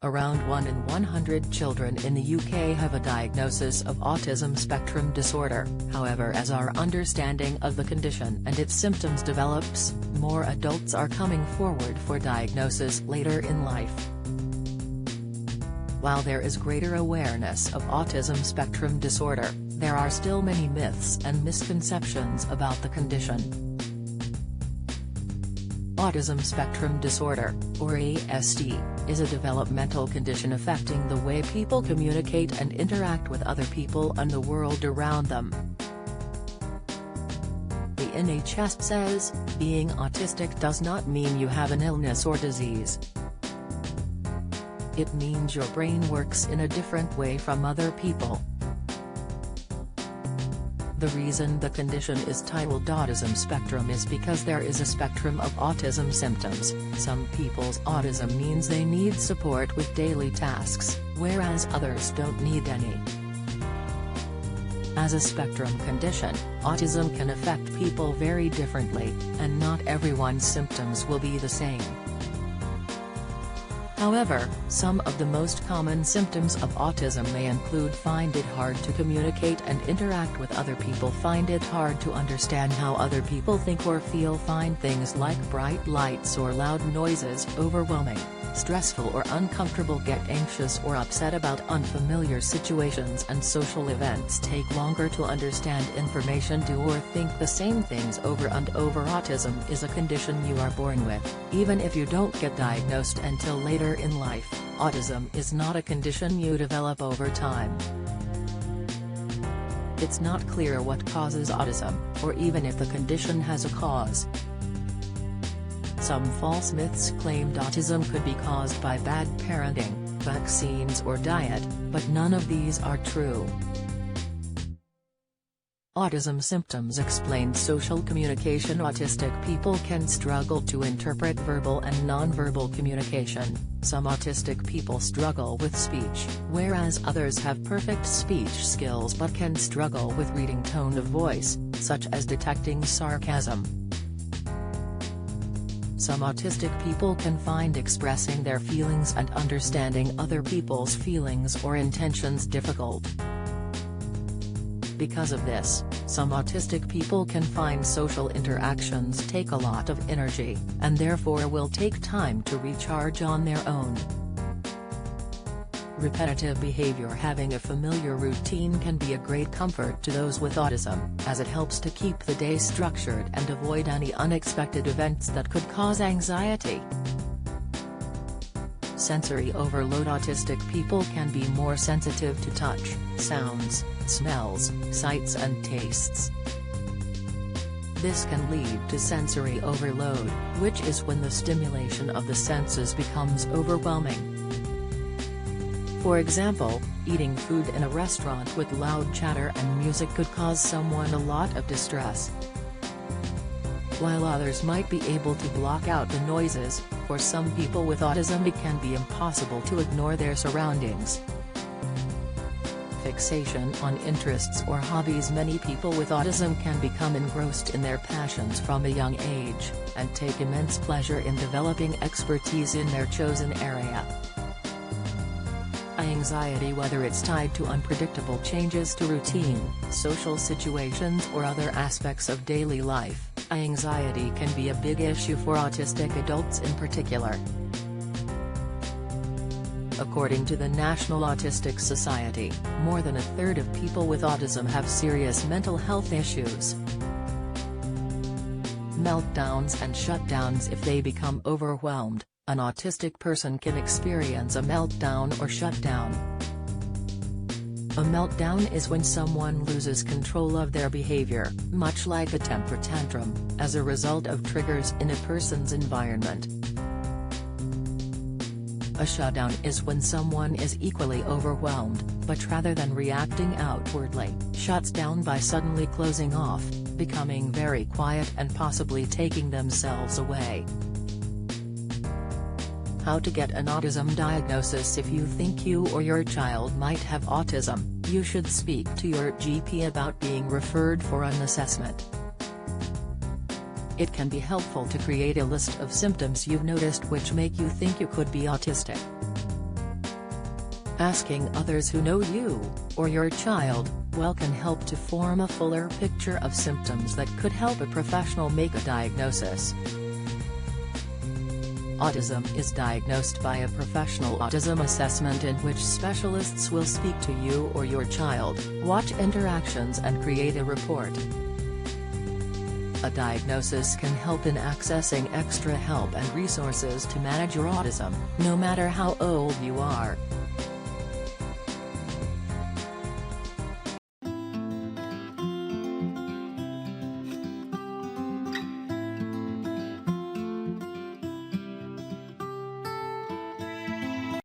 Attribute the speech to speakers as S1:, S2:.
S1: Around 1 in 100 children in the UK have a diagnosis of autism spectrum disorder. However, as our understanding of the condition and its symptoms develops, more adults are coming forward for diagnosis later in life. While there is greater awareness of autism spectrum disorder, there are still many myths and misconceptions about the condition. Autism spectrum disorder, or ASD, is a developmental condition affecting the way people communicate and interact with other people and the world around them. The NHS says, being autistic does not mean you have an illness or disease. It means your brain works in a different way from other people. The reason the condition is titled autism spectrum is because there is a spectrum of autism symptoms. Some people's autism means they need support with daily tasks, whereas others don't need any. As a spectrum condition, autism can affect people very differently, and not everyone's symptoms will be the same. However, some of the most common symptoms of autism may include find it hard to communicate and interact with other people, find it hard to understand how other people think or feel, find things like bright lights or loud noises overwhelming, stressful or uncomfortable, get anxious or upset about unfamiliar situations and social events, take longer to understand information, do or think the same things over and over. Autism is a condition you are born with, even if you don't get diagnosed until later in life. Autism is not a condition you develop over time. It's not clear what causes autism, or even if the condition has a cause. Some false myths claimed autism could be caused by bad parenting, vaccines or diet, but none of these are true. Autism symptoms explain social communication. Autistic people can struggle to interpret verbal and nonverbal communication. Some autistic people struggle with speech, whereas others have perfect speech skills but can struggle with reading tone of voice, such as detecting sarcasm. Some autistic people can find expressing their feelings and understanding other people's feelings or intentions difficult. Because of this, some autistic people can find social interactions take a lot of energy, and therefore will take time to recharge on their own. Repetitive behavior. Having a familiar routine can be a great comfort to those with autism, as it helps to keep the day structured and avoid any unexpected events that could cause anxiety. Sensory overload. Autistic people can be more sensitive to touch, sounds, smells, sights and tastes. This can lead to sensory overload, which is when the stimulation of the senses becomes overwhelming. For example, eating food in a restaurant with loud chatter and music could cause someone a lot of distress. While others might be able to block out the noises, for some people with autism it can be impossible to ignore their surroundings. Fixation on interests or hobbies. Many people with autism can become engrossed in their passions from a young age, and take immense pleasure in developing expertise in their chosen area. Anxiety. Whether it's tied to unpredictable changes to routine, social situations or other aspects of daily life, anxiety can be a big issue for autistic adults in particular. According to the National Autistic Society, more than a third of people with autism have serious mental health issues. Meltdowns and shutdowns. If they become overwhelmed, an autistic person can experience a meltdown or shutdown. A meltdown is when someone loses control of their behavior, much like a temper tantrum, as a result of triggers in a person's environment. A shutdown is when someone is equally overwhelmed, but rather than reacting outwardly, shuts down by suddenly closing off, becoming very quiet and possibly taking themselves away. How to get an autism diagnosis. If you think you or your child might have autism, you should speak to your GP about being referred for an assessment. It can be helpful to create a list of symptoms you've noticed which make you think you could be autistic. Asking others who know you, or your child, well can help to form a fuller picture of symptoms that could help a professional make a diagnosis. Autism is diagnosed by a professional autism assessment in which specialists will speak to you or your child, watch interactions and create a report. A diagnosis can help in accessing extra help and resources to manage your autism, no matter how old you are.